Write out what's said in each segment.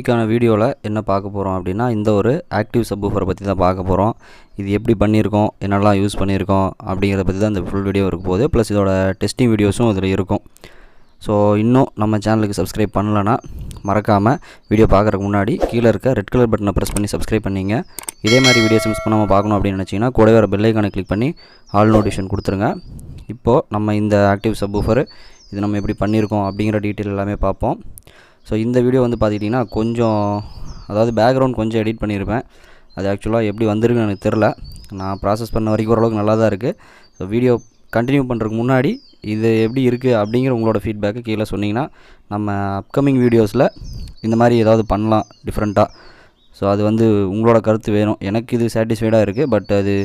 இன்றைக்கான வீடியோவில் என்ன பார்க்க போகிறோம் அப்படின்னா, இந்த ஒரு ஆக்டிவ் சப்வூஃபரை பற்றி தான் பார்க்க போகிறோம். இது எப்படி பண்ணியிருக்கோம், என்னெல்லாம் யூஸ் பண்ணியிருக்கோம் அப்படிங்கிறத பற்றி தான் இந்த ஃபுல் வீடியோ இருக்க போகுது. ப்ளஸ் இதோட டெஸ்டிங் வீடியோஸும் இதில் இருக்கும். ஸோ இன்னும் நம்ம சேனலுக்கு சப்ஸ்கிரைப் பண்ணலைன்னா மறக்காமல் வீடியோ பார்க்குறதுக்கு முன்னாடி கீழே இருக்க ரெட் கலர் பட்டனை ப்ரெஸ் பண்ணி சப்ஸ்கிரைப் பண்ணிங்க. இதே மாதிரி வீடியோஸ் மிஸ் பண்ணாமல் பார்க்கணும் அப்படின்னு நினச்சிங்கன்னா கூடவே வர பெல் ஐக்கானை கிளிக் பண்ணி ஆல் நோட்டிஃபிகேஷன் கொடுத்துருங்க. இப்போது நம்ம இந்த ஆக்டிவ் சப்வூஃபர் இது நம்ம எப்படி பண்ணியிருக்கோம் அப்படிங்கிற டீட்டெயில் எல்லாமே பார்ப்போம். ஸோ இந்த வீடியோ வந்து பார்த்துக்கிட்டிங்கன்னா கொஞ்சம் அதாவது பேக்ரவுண்ட் கொஞ்சம் எடிட் பண்ணியிருப்பேன். அது ஆக்சுவலாக எப்படி வந்திருக்குன்னு எனக்கு தெரில. நான் ப்ராசஸ் பண்ண வரைக்கும் ஓரளவுக்கு நல்லா தான் இருக்குது. ஸோ வீடியோ கண்டினியூ பண்ணுறதுக்கு முன்னாடி இது எப்படி இருக்குது அப்படிங்கிற உங்களோட ஃபீட்பேக்கு கீழே சொன்னிங்கன்னா நம்ம அப்கமிங் வீடியோஸில் இந்த மாதிரி ஏதாவது பண்ணலாம் டிஃப்ரெண்ட்டாக. ஸோ அது வந்து உங்களோட கருத்து வேணும். எனக்கு இது சாட்டிஸ்ஃபைடாக இருக்குது. பட் அது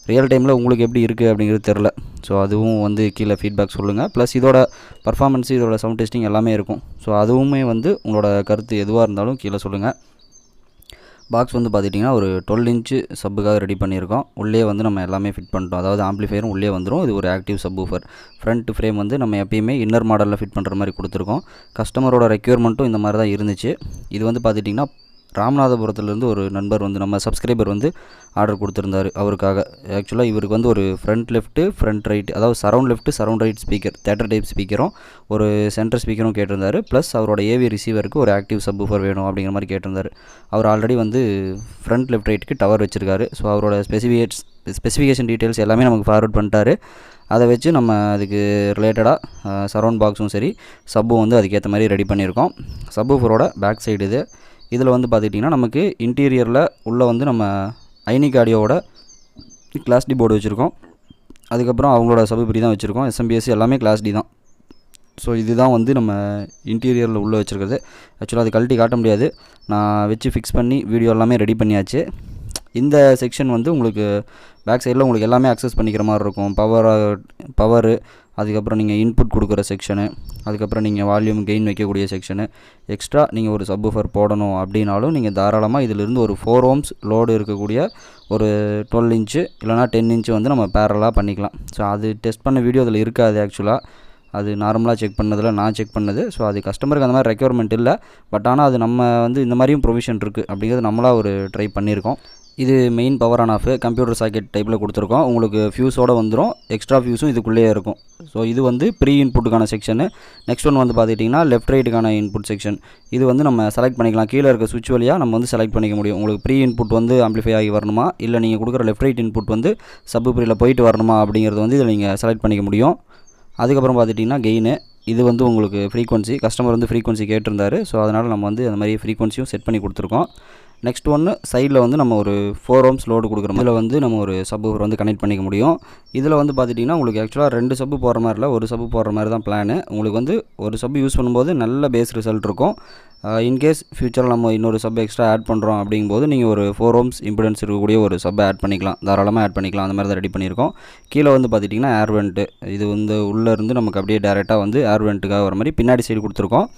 ரியல் டைமில் உங்களுக்கு எப்படி இருக்குது அப்படிங்கிறது தெரில. ஸோ அதுவும் வந்து கீழே ஃபீட்பேக் சொல்லுங்கள். ப்ளஸ் இதோட பர்ஃபார்மன்ஸு, இதோட சவுண்ட் டெஸ்டிங் எல்லாமே இருக்கும். ஸோ அதுவுமே வந்து உங்களோட கருத்து எதுவாக இருந்தாலும் கீழே சொல்லுங்கள். பாக்ஸ் வந்து பார்த்துட்டிங்கன்னா ஒரு 12 இன்ச்சு சப்புக்காக ரெடி பண்ணியிருக்கோம். உள்ளே வந்து நம்ம எல்லாமே ஃபிட் பண்ணிட்டோம். அதாவது ஆம்ப்ளிஃபையரும் உள்ளே வந்துடும். இது ஒரு ஆக்டிவ் சப்வூஃபர். ஃப்ரண்ட் ஃப்ரேம் வந்து நம்ம எப்பயுமே இன்னர் மாடலில் ஃபிட் பண்ணுற மாதிரி கொடுத்துருக்கோம். கஸ்டமரோட ரெக்யர்மெண்ட்டும் இந்த மாதிரி தான் இருந்துச்சு. இது வந்து பார்த்துட்டிங்கன்னா ராமநாதபுரத்துலேருந்து ஒரு நண்பர் வந்து நம்ம சப்ஸ்கிரைபர் வந்து ஆர்டர் கொடுத்துருந்தாரு அவருக்காக. ஆக்சுவலாக இவருக்கு வந்து ஒரு ஃப்ரண்ட் லெஃப்ட்டு ஃப்ரண்ட் ரைட், அதாவது surround left surround right speaker, theatre type ஸ்பீக்கரும் ஒரு சென்டர் ஸ்பீக்கரும் கேட்டிருந்தாரு. ப்ளஸ் அவரோட ஏவி ரிசீவருக்கு ஒரு ஆக்டிவ் சப்வூஃபர் வேணும் அப்படிங்கிற மாதிரி கேட்டிருந்தாரு. அவர் ஆல்ரெடி வந்து ஃப்ரண்ட் லெஃப்ட் ரைட்டுக்கு டவர் வச்சுருக்காரு. ஸோ அவரோட ஸ்பெசிஃபிகேஷன் டீட்டெயில்ஸ் எல்லாமே நமக்கு ஃபார்வர்ட் பண்ணிட்டாரு. அதை வச்சு நம்ம அதுக்கு ரிலேட்டடாக சரவுண்ட் பாக்ஸும் சரி சப்பும் வந்து அதுக்கேற்ற மாதிரி ரெடி பண்ணியிருக்கோம். சப்வூஃபரோட பேக் சைடு இது. இதில் வந்து பார்த்துக்கிட்டிங்கன்னா நமக்கு இன்டீரியரில் உள்ளே வந்து நம்ம ஐனிக் ஆடியோவோட கிளாஸ் டி போர்டு வச்சுருக்கோம். அதுக்கப்புறம் அவங்களோட சபுபரி தான் வச்சுருக்கோம். எஸ்எம்பிஎஸ் எல்லாமே கிளாஸ் டி தான். ஸோ இதுதான் வந்து நம்ம இன்டீரியரில் உள்ளே வச்சுருக்கிறது. ஆக்சுவலாக அது கழட்டி காட்ட முடியாது. நான் வச்சு ஃபிக்ஸ் பண்ணி வீடியோ எல்லாமே ரெடி பண்ணியாச்சு. இந்த செக்ஷன் வந்து உங்களுக்கு பேக் சைடில் உங்களுக்கு எல்லாமே அக்சஸ் பண்ணிக்கிற மாதிரி இருக்கும். பவரு, அதுக்கப்புறம் நீங்கள் இன்புட் கொடுக்குற செக்ஷனு, அதுக்கப்புறம் நீங்கள் வால்யூம் கெயின் வைக்கக்கூடிய செக்ஷனு, எக்ஸ்ட்ரா நீங்கள் ஒரு சப்வூஃபர் போடணும் அப்படின்னாலும் நீங்கள் தாராளமாக இதிலிருந்து ஒரு 4 ohms லோடு இருக்கக்கூடிய ஒரு 12 இன்ச்சு இல்லைனா 10 இன்ச்சு வந்து நம்ம பேரலாக பண்ணிக்கலாம். ஸோ அது டெஸ்ட் பண்ண வீடியோ அதில் இருக்காது. ஆக்சுவலாக அது நார்மலாக செக் பண்ணதில் நான் செக் பண்ணது. ஸோ அது கஸ்டமருக்கு அந்த மாதிரி ரெக்யர்மெண்ட் இல்லை. பட் ஆனால் அது நம்ம வந்து இந்த மாதிரியும் ப்ரொவிஷன் இருக்குது அப்படிங்கிறது நம்மளாக ஒரு ட்ரை பண்ணியிருக்கோம். இது main power on off computer socket டைப்பில் கொடுத்துருக்கோம். உங்களுக்கு ஃபியூஸோடு வந்துடும். எக்ஸ்ட்ரா ஃபியூஸும் இதுக்குள்ளேயே இருக்கும். ஸோ இது வந்து ப்ரீ இன்புட்டுக்கான செக்ஷனு. நெக்ஸ்ட் ஒன் வந்து பார்த்துக்கிட்டிங்கன்னா லெஃப்ட் ரைட்டுக்கான இன்புட் செக்ஷன். இது வந்து நம்ம செலக்ட் பண்ணிக்கலாம். கீழே இருக்க சுவிட்ச் வழியாக நம்ம வந்து செலக்ட் பண்ணிக்க முடியும். உங்களுக்கு ப்ரீ இன்புட் வந்து ஆம்ப்ளிஃபை ஆகி வரணுமா, இல்லை நீங்கள் கொடுக்குற லெஃப்ட் ரைட் இன்புட் வந்து சப்வூஃபரில் போயிட்டு வரணுமா அப்படிங்கிறது வந்து இதில் நீங்கள் செலக்ட் பண்ணிக்க முடியும். அதுக்கப்புறம் பார்த்துட்டிங்கன்னா கெயினு. இது வந்து உங்களுக்கு ஃப்ரீக்வன்சி, கஸ்டமர் வந்து ஃப்ரீக்வன்சி கேட்டிருந்தாரு. ஸோ அதனால் நம்ம வந்து அந்த மாதிரி ஃப்ரீக்வன்சியும் செட் பண்ணி கொடுத்துருக்கோம். நெக்ஸ்ட் ஒன்று சைடில் வந்து நம்ம ஒரு 4 ohms லோடு கொடுக்குறோம். இதில் வந்து நம்ம ஒரு சப்வூஃபர் வந்து கனெக்ட் பண்ணிக்க முடியும். இதில் வந்து பார்த்துட்டிங்கன்னா உங்களுக்கு ஆக்சுவலாக 2 சப்பு போடுற மாதிரி இல்லை, ஒரு சப்பு போடுற மாதிரி தான் பிளானு. உங்களுக்கு வந்து ஒரு சப்பு யூஸ் பண்ணும்போது நல்ல பேஸ் ரிசல்ட் இருக்கும். இன்கேஸ் ஃபியூச்சரில் நம்ம இன்னொரு சப் எக்ஸ்ட்ரா ஆட் பண்ணுறோம் அப்படிங்கும்போது நீங்கள் ஒரு 4 ohms இம்பிடன்ஸ் இருக்கக்கூடிய ஒரு சப்பை ஆட் பண்ணிக்கலாம், தாராளமாக ஆட் பண்ணிக்கலாம். அந்த மாதிரி தான் ரெடி பண்ணியிருக்கோம். கீழே வந்து பார்த்துட்டிங்கன்னா ஏர் வெண்ட்டு. இது வந்து உள்ளேருந்து நமக்கு அப்படியே டேரெக்டாக வந்து ஏர் வெண்ட்டுக்காக வர மாதிரி பின்னாடி சைடு கொடுத்துருக்கோம்.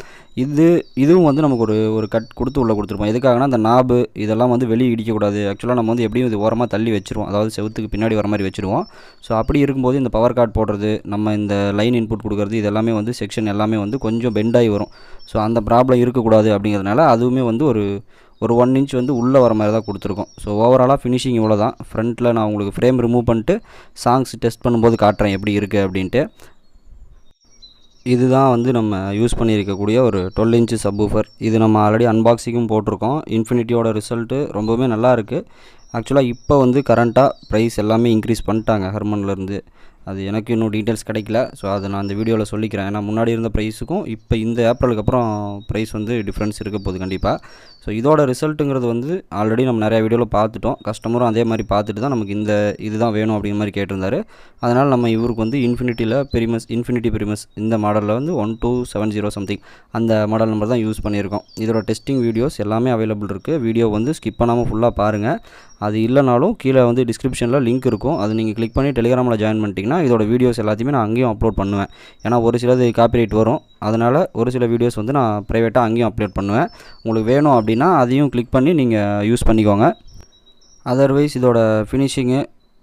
இதுவும் வந்து நமக்கு ஒரு கட் கொடுத்து உள்ளே கொடுத்துருப்போம். எதுக்காகனா அந்த நாபு இதெல்லாம் வந்து வெளியே இடிக்கக்கூடாது. ஆக்சுவலாக நம்ம வந்து எப்படியும் இது ஓரமாக தள்ளி வச்சுருவோம், அதாவது செவுத்துக்கு பின்னாடி வர மாதிரி வச்சுருவோம். ஸோ அப்படி இருக்கும்போது இந்த பவர் கார்டு போடுறது, நம்ம இந்த லைன் இன்புட் கொடுக்குறது, இது எல்லாமே வந்து செக்ஷன் எல்லாமே வந்து கொஞ்சம் பெண்டாகி வரும். ஸோ அந்த ப்ராப்ளம் இருக்கக்கூடாது அப்படிங்கிறதுனால அதுவுமே வந்து ஒரு 1 inch வந்து உள்ளே வர மாதிரி தான் கொடுத்துருக்கோம். ஸோ ஓவராலாக ஃபினிஷிங் இவ்வளோ தான். ஃப்ரண்ட்டில் நான் உங்களுக்கு ஃப்ரேம் ரிமூவ் பண்ணிட்டு சாங்ஸ் டெஸ்ட் பண்ணும்போது காட்டுறேன் எப்படி இருக்குது அப்படின்ட்டு. இதுதான் வந்து நம்ம யூஸ் பண்ணியிருக்கக்கூடிய ஒரு 12 inch சப்வூஃபர். இது நம்ம ஆல்ரெடி அன்பாக்சிங்கும் போட்டிருக்கோம். இன்ஃபினிட்டியோட ரிசல்ட்டு ரொம்பவுமே நல்லா இருக்குது. ஆக்சுவலாக இப்போ வந்து கரண்ட்டாக ப்ரைஸ் எல்லாமே இன்க்ரீஸ் பண்ணிட்டாங்க ஹெர்மன்லேருந்து. அது எனக்கு இன்னும் டீட்டெயில்ஸ் கிடைக்கல. ஸோ அதை நான் இந்த வீடியோவில் சொல்லிக்கிறேன். ஏன்னா முன்னாடி இருந்த ப்ரைஸுக்கும் இப்போ இந்த ஏப்ரலுக்கு அப்புறம் ப்ரைஸ் வந்து டிஃப்ரென்ஸ் இருக்க போகுது கண்டிப்பாக. ஸோ இதோட ரிசல்ட்டுங்கிறது வந்து ஆல்ரெடி நம்ம நிறையா வீடியோவில் பார்த்துட்டோம். கஸ்டமரும் அதே மாதிரி பார்த்துட்டு தான் நமக்கு இதுதான் வேணும் அப்படிங்கிற மாதிரி கேட்டிருந்தாரு. அதனால் நம்ம இவருக்கு வந்து இன்ஃபினிட்டி பிரிமஸ் இந்த மாடலில் வந்து 1270 சம்திங் அந்த மாடல் நம்பர் தான் யூஸ் பண்ணியிருக்கோம். இதோட டெஸ்டிங் வீடியோஸ் எல்லாமே அவைலபிள் இருக்குது. வீடியோ வந்து ஸ்கிப் பண்ணாமல் ஃபுல்லாக பாருங்கள். அது இல்லைனாலும் கீழே வந்து டிஸ்கிரிப்ஷனில் லிங்க் இருக்கும். அது நீங்கள் கிளிக் பண்ணி டெலிகிராமில் ஜாயின் பண்ணிட்டீங்கன்னா இதோட வீடியோஸ் எல்லாத்தையுமே நான் அங்கேயும் அப்லோட் பண்ணுவேன். ஏன்னா ஒரு சிலது காப்பிரைட் வரும். அதனால் ஒரு சில வீடியோஸ் வந்து நான் ப்ரைவேட்டாக அங்கேயும் அப்லோட் பண்ணுவேன். உங்களுக்கு வேணும் அப்படின்னா அதையும் கிளிக் பண்ணி நீங்கள் யூஸ் பண்ணிக்கோங்க. அதர்வைஸ் இதோட ஃபினிஷிங்கு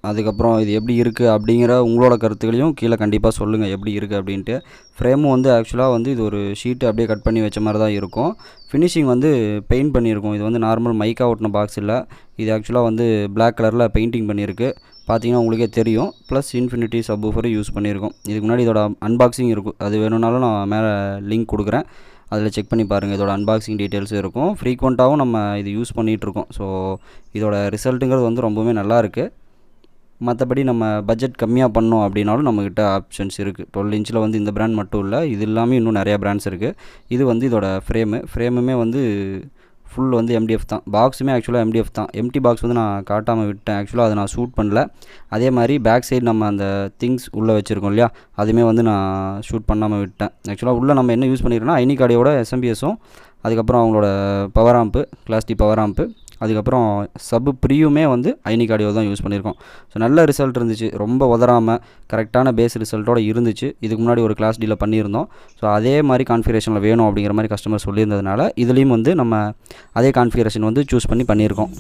அதுக்கப்புறம் இது எப்படி இருக்குது அப்படிங்கிற உங்களோட கருத்துக்களையும் கீழே கண்டிப்பாக சொல்லுங்கள் எப்படி இருக்குது அப்படின்ட்டு. ஃப்ரேமும் வந்து ஆக்சுவலாக வந்து இது ஒரு ஷீட்டு அப்படியே கட் பண்ணி வச்ச மாதிரி தான் இருக்கும். ஃபினிஷிங் வந்து பெயிண்ட் பண்ணியிருக்கும். இது வந்து நார்மல் மைக்கா ஒட்டின பாக்ஸ் இல்லை, இது ஆக்சுவலாக வந்து பிளாக் கலரில் பெயிண்டிங் பண்ணியிருக்கு. பார்த்தீங்கன்னா உங்களுக்கே தெரியும். ப்ளஸ் இன்ஃபினிட்டி சப்வூஃபரும் யூஸ் பண்ணியிருக்கோம். இதுக்கு முன்னாடி இதோட அன்பாக்சிங் இருக்கும், அது வேணும்னாலும் நான் மேலே லிங்க் கொடுக்குறேன், அதில் செக் பண்ணி பாருங்கள். இதோட அன்பாக்சிங் டீட்டெயில்ஸும் இருக்கும். ஃப்ரீக்வெண்ட்டாகவும் நம்ம இது யூஸ் பண்ணிகிட்ருக்கோம். ஸோ இதோட ரிசல்ட்டுங்கிறது வந்து ரொம்பவுமே நல்லாயிருக்கு. மற்றபடி நம்ம பட்ஜெட் கம்மியாக பண்ணோம் அப்படின்னாலும் நம்மக்கிட்ட ஆப்ஷன்ஸ் இருக்குது. 12 இன்ச்சில் வந்து இந்த பிராண்ட் மட்டும் இல்லை, இது இல்லாமல் இன்னும் நிறையா பிராண்ட்ஸ் இருக்குது. இது வந்து இதோட ஃப்ரேமுமே வந்து ஃபுல் வந்து எம்டிஎஃப் தான். பாக்ஸுமே ஆக்சுவலாக எம்டிஎஃப் தான். எம்டி பாக்ஸ் வந்து நான் காட்டாமல் விட்டேன். ஆக்சுவலாக அதை நான் ஷூட் பண்ணல. அதே மாதிரி பேக் சைடு நம்ம அந்த திங்ஸ் உள்ளே வச்சுருக்கோம் இல்லையா, அதுவுமே வந்து நான் ஷூட் பண்ணாமல் விட்டேன். ஆக்சுவலாக உள்ளே நம்ம என்ன யூஸ் பண்ணியிருக்கோம்னா ஐனிக் ஆடியோட எஸ்எம்பிஎஸும், அதுக்கப்புறம் அவங்களோட பவர் ஆம்பு, கிளாஸ் டி பவர் ஆம்பு, அதுக்கப்புறம் சப்பு ப்ரீயுமே வந்து ஐனிக் ஆடியோ தான் யூஸ் பண்ணியிருக்கோம். ஸோ நல்ல ரிசல்ட் இருந்துச்சு. ரொம்ப உதறாமல் கரெக்டான பேஸ் ரிசல்ட்டோடு இருந்துச்சு. இதுக்கு முன்னாடி ஒரு கிளாஸ் டியில் பண்ணியிருந்தோம். ஸோ அதே மாதிரி கான்ஃபிகரேஷனில் வேணும் அப்படிங்கிற மாதிரி கஸ்டமர் சொல்லியிருந்ததுனால இதுலேயும் வந்து நம்ம அதே கான்ஃபிகரேஷன் வந்து சூஸ் பண்ணி பண்ணியிருக்கோம்.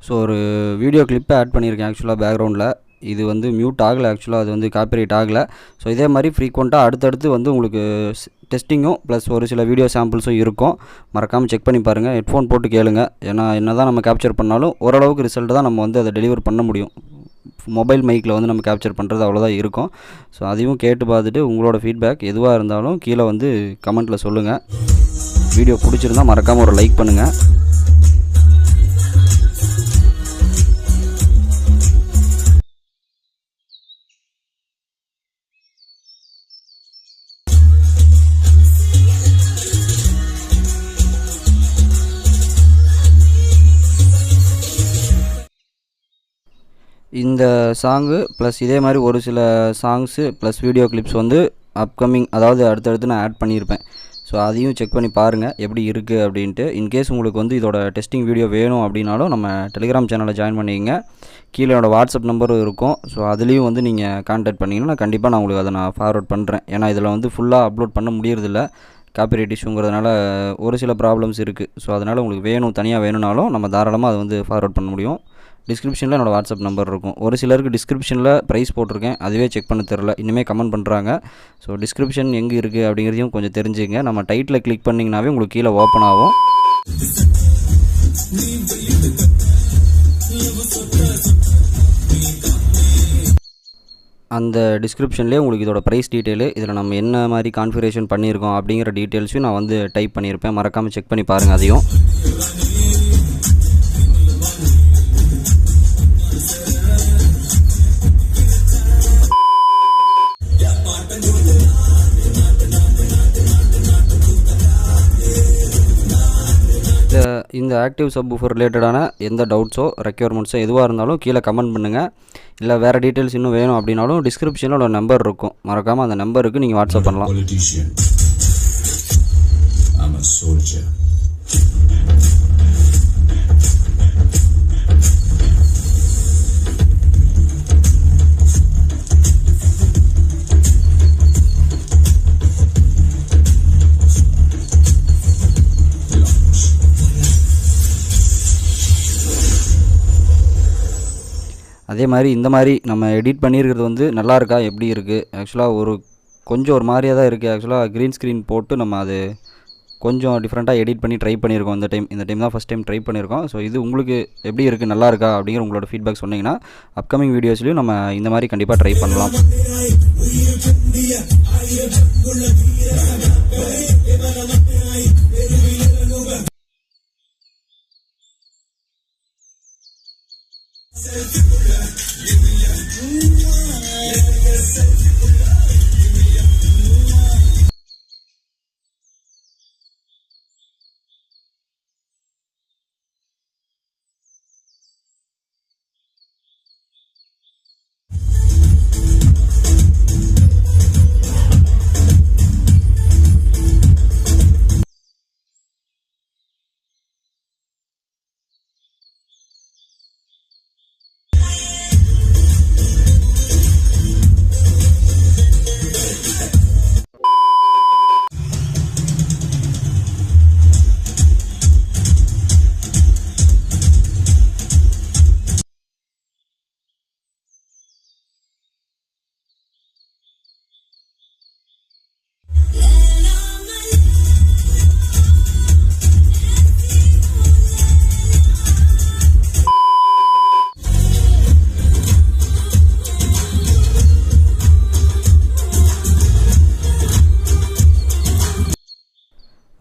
ஸோ ஒரு வீடியோ கிளிப்பை ஆட் பண்ணியிருக்கேன் ஆக்சுவலாக பேக்ரவுண்டில். இது வந்து மியூட் ஆகலை, ஆக்சுவலாக அது வந்து காப்பிரைட் ஆகலை. ஸோ இதே மாதிரி ஃப்ரீக்வெண்ட்டாக அடுத்தடுத்து வந்து உங்களுக்கு டெஸ்டிங்கும் ப்ளஸ் ஒரு சில வீடியோ சாம்பிள்ஸும் இருக்கும். மறக்காமல் செக் பண்ணி பாருங்கள். ஹெட்ஃபோன் போட்டு கேளுங்க. ஏன்னா என்ன தான் நம்ம கேப்சர் பண்ணாலும் ஓரளவுக்கு ரிசல்ட் தான் நம்ம வந்து அதை டெலிவர் பண்ண முடியும். மொபைல் மைக்கில் வந்து நம்ம கேப்சர் பண்ணுறது அவ்வளோதான் இருக்கும். ஸோ அதையும் கேட்டு பார்த்துட்டு உங்களோட ஃபீட்பேக் எதுவாக இருந்தாலும் கீழே வந்து கமெண்ட்டில் சொல்லுங்கள். வீடியோ பிடிச்சிருந்தால் மறக்காமல் ஒரு லைக் பண்ணுங்கள். இந்த சாங்கு ப்ளஸ் இதே மாதிரி ஒரு சில சாங்ஸு ப்ளஸ் வீடியோ கிளிப்ஸ் வந்து அப்கமிங், அதாவது அடுத்தடுத்து நான் ஆட் பண்ணியிருப்பேன். ஸோ அதையும் செக் பண்ணி பாருங்கள் எப்படி இருக்குது அப்படின்ட்டு. இன்கேஸ் உங்களுக்கு வந்து இதோட டெஸ்டிங் வீடியோ வேணும் அப்படின்னாலும் நம்ம டெலிகிராம் சேனலில் ஜாயின் பண்ணிக்கங்க. கீழே என்னோடய வாட்ஸ்அப் நம்பரும் இருக்கும். ஸோ அதுலேயும் வந்து நீங்கள் கான்டாக்ட் பண்ணிங்கன்னா கண்டிப்பாக நான் உங்களுக்கு அதை நான் ஃபார்வர்ட் பண்ணுறேன். ஏன்னா இதில் வந்து ஃபுல்லாக அப்லோட் பண்ண முடியறதில்ல, காப்பிரைட் இஷ்யூங்கிறதுனால ஒரு சில ப்ராப்ளம்ஸ் இருக்குது. ஸோ அதனால் உங்களுக்கு வேணும், தனியாக வேணும்னாலும் நம்ம தாராளமாக அதை வந்து ஃபார்வர்ட் பண்ண முடியும். டிஸ்கிரிப்ஷனில் என்னோடய வாட்ஸ்அப் நம்பர் இருக்கும். ஒரு சிலருக்கு டிஸ்கிரிப்ஷனில் ப்ரைஸ் போட்டிருக்கேன், அதுவே செக் பண்ண தெரில, இனிமேல் கமெண்ட் பண்ணுறாங்க. ஸோ டிஸ்கிரிப்ஷன் எங்கே இருக்குது அப்படிங்கிறதையும் கொஞ்சம் தெரிஞ்சுங்க. நம்ம டைட்டில் கிளிக் பண்ணிங்கனாவே உங்களுக்கு கீழே ஓப்பன் ஆகும். அந்த டிஸ்கிரிப்ஷன்லேயே உங்களுக்கு இதோட ப்ரைஸ் டீட்டெயிலு, இதில் நம்ம என்ன மாதிரி கான்ஃபிகரேஷன் பண்ணியிருக்கோம் அப்படிங்கிற டீட்டெயில்ஸையும் நான் வந்து டைப் பண்ணியிருப்பேன். மறக்காமல் செக் பண்ணி பாருங்கள் அதையும். இந்த ஆக்டிவ் சப்வூஃபர் ரிலேட்டடான எந்த டவுட்ஸோ ரெக்யர்மெண்ட்ஸோ எதுவாக இருந்தாலும் கீழே கமெண்ட் பண்ணுங்கள். இல்லை வேறு டீட்டெயில்ஸ் இன்னும் வேணும் அப்படின்னாலும் டிஸ்கிரிப்ஷனில் ஒரு நம்பர் இருக்கும், மறக்காமல் அந்த நம்பருக்கு நீங்கள் வாட்ஸ்அப் பண்ணலாம். அதே மாதிரி இந்த மாதிரி நம்ம எடிட் பண்ணியிருக்கிறது வந்து நல்லா இருக்கா, எப்படி இருக்குது, ஆக்சுவலாக கொஞ்சம் ஒரு மாதிரியாக தான் இருக்குது. ஆக்சுவலாக க்ரீன் ஸ்க்ரீன் போட்டு நம்ம அது கொஞ்சம் டிஃப்ரெண்ட்டாக எடிட் பண்ணி ட்ரை பண்ணியிருக்கோம். இந்த டைம் தான் ஃபஸ்ட் டைம் ட்ரை பண்ணியிருக்கோம். ஸோ இது உங்களுக்கு எப்படி இருக்குது, நல்லா இருக்கா அப்படிங்கிற உங்களோட ஃபீட்பேக் சொன்னீங்கன்னா அப்கமிங் வீடியோஸ்லையும் நம்ம இந்த மாதிரி கண்டிப்பாக ட்ரை பண்ணலாம்.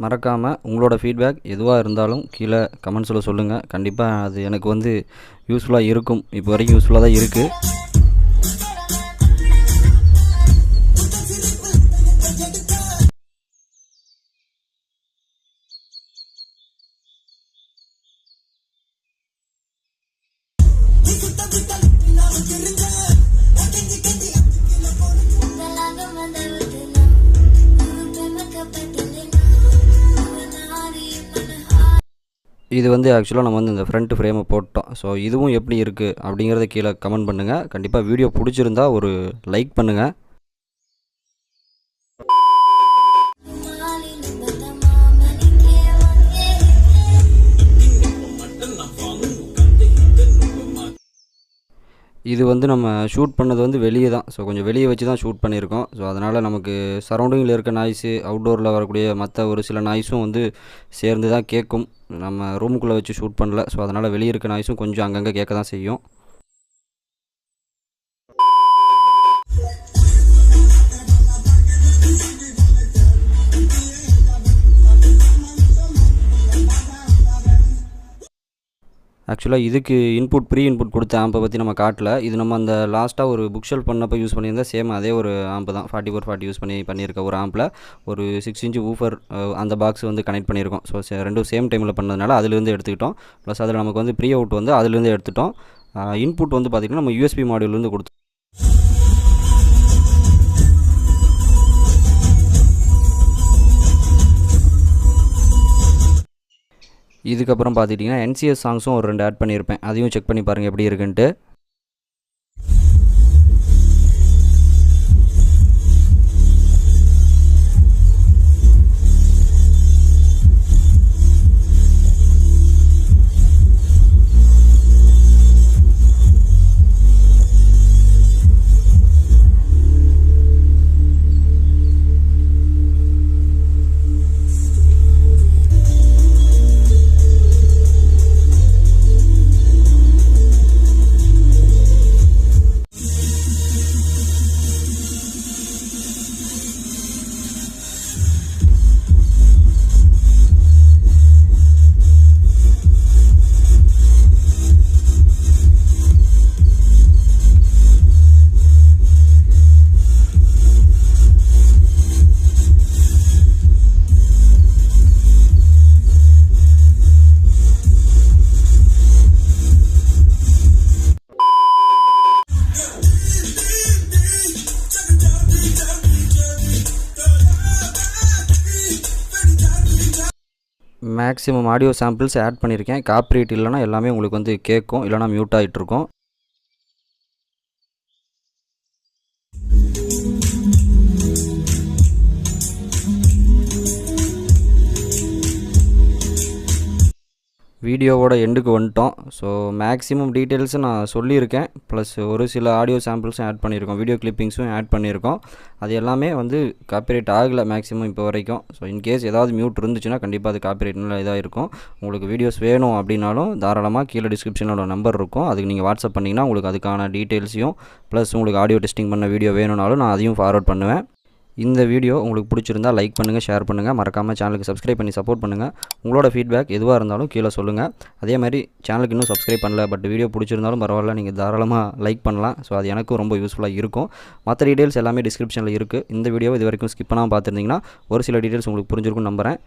மறக்காமல் உங்களோட ஃபீட்பேக் எதுவாக இருந்தாலும் கீழே கமெண்ட்ஸில் சொல்லுங்கள். கண்டிப்பாக அது எனக்கு வந்து யூஸ்ஃபுல்லாக இருக்கும். இப்போ வரைக்கும் யூஸ்ஃபுல்லாக தான் இருக்குது. இது வந்து ஆக்சுவலாக நம்ம வந்து இந்த ஃப்ரண்ட் ஃப்ரேமை போட்டோம். ஸோ இதுவும் எப்படி இருக்குது அப்படிங்கிறத கீழே கமெண்ட் பண்ணுங்கள். கண்டிப்பாக வீடியோ பிடிச்சிருந்தா ஒரு லைக் பண்ணுங்கள். இது வந்து நம்ம ஷூட் பண்ணது வந்து வெளியே தான். ஸோ கொஞ்சம் வெளியே வச்சு தான் ஷூட் பண்ணியிருக்கோம். ஸோ அதனால் நமக்கு சரௌண்டிங்கில் இருக்க நாய்ஸு, அவுட்டோரில் வரக்கூடிய மற்ற ஒரு சில நாய்ஸும் வந்து சேர்ந்து தான் கேட்கும். நம்ம ரூமுக்குள்ளே வச்சு ஷூட் பண்ணல. ஸோ அதனால் வெளியே இருக்க நாய்ஸும் கொஞ்சம் அங்கங்கே கேட்க தான் செய்யும். ஆக்சுவலாக இதுக்கு ப்ரீ இன்புட் கொடுத்த ஆம்பை பற்றி நம்ம காட்டல. இது நம்ம அந்த லாஸ்ட்டாக ஒரு புக் ஷெல்ஃப் பண்ணப்போ யூஸ் பண்ணியிருந்தா சேம் அதே ஒரு ஆம்பு தான். 4440 யூஸ் பண்ணியிருக்க ஒரு ஆம்பில் ஒரு 6 இன்ச் வூஃபர் அந்த பாக்ஸ் வந்து கனெக்ட் பண்ணியிருக்கோம். ஸோ ரெண்டும் சேம் டைமில் பண்ணதுனால அதுலேருந்து எடுத்துக்கிட்டோம். ப்ளஸ் அதில் நமக்கு வந்து ப்ரீ அவுட் வந்து அதுலேருந்து எடுத்துட்டோம். இன்புட் வந்து பார்த்திங்கன்னா நம்ம யூஎஸ்பி மாடியூல்லேருந்து கொடுத்தோம். இதுக்கப்புறம் பார்த்துட்டிங்கன்னா NCS சாங்ஸும் ஒரு 2 ஆட் பண்ணியிருப்பேன். அதையும் செக் பண்ணி பாருங்கள் எப்படி இருக்குன்ட்டு. மேக்ஸிமம் ஆடியோ சாம்பிள்ஸ் ஆட் பண்ணியிருக்கேன். காப்பிரைட் இல்லைனா எல்லாமே உங்களுக்கு வந்து கேட்கும், இல்லைனா மியூட் ஆகிட்டுருக்கும். வீடியோவோட எண்டுக்கு வந்துட்டோம். ஸோ மேக்ஸிமம் டீட்டெயில்ஸும் நான் சொல்லியிருக்கேன். ப்ளஸ் ஒரு சில ஆடியோ சாம்பிள்ஸும் ஆட் பண்ணியிருக்கோம், வீடியோ கிளிப்பிங்ஸும் ஆட் பண்ணியிருக்கோம். அது எல்லாமே வந்து காப்பிரைட் ஆகலை மேக்ஸிமம் இப்போ வரைக்கும். ஸோ இன்கேஸ் ஏதாவது மியூட் இருந்துச்சுன்னா கண்டிப்பாக அது காப்பிரைட்னால இதாக இருக்கும். உங்களுக்கு வீடியோஸ் வேணும் அப்படின்னாலும் தாராளமாக கீழே டிஸ்கிரிப்ஷனோட நம்பர் இருக்கும். அதுக்கு நீங்கள் வாட்ஸ்அப் பண்ணிங்கன்னா உங்களுக்கு அதுக்கான டீட்டெயில்ஸையும் ப்ளஸ் உங்களுக்கு ஆடியோ டெஸ்டிங் பண்ண வீடியோ வேணும்னாலும் நான் அதையும் ஃபார்வர்ட் பண்ணுவேன். இந்த வீடியோ உங்களுக்கு பிடிச்சிருந்தால் லைக் பண்ணுங்கள், ஷேர் பண்ணுங்கள், மறக்காமல் சேனலுக்கு சப்ஸ்கிரைப் பண்ணி சப்போர்ட் பண்ணுங்கள். உங்களோட ஃபீட்பேக் எதுவாக இருந்தாலும் கீழே சொல்லுங்கள். அதே மாதிரி சேனலுக்கு இன்னும் சப்ஸ்கிரைப் பண்ணல பட் வீடியோ பிடிச்சிருந்தாலும் பரவாயில்ல, நீங்கள் தாராளமாக லைக் பண்ணலாம். ஸோ அது எனக்கும் ரொம்ப யூஸ்ஃபுல்லாக இருக்கும். மற்ற டீட்டெயில்ஸ் எல்லாமே டிஸ்கிரிப்ஷனில் இருக்குது. இந்த வீடியோவை இது வரைக்கும் ஸ்கிப் பண்ணாமல் பார்த்துருந்தீங்கன்னா ஒரு சில டீட்டெயில்ஸ் உங்களுக்கு புரிஞ்சிருக்கும்னு நம்புகிறேன்.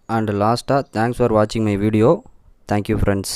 அண்ட் லாஸ்ட்டாக தேங்க்ஸ் ஃபார் வாட்சிங் மை வீடியோ. Thank you friends.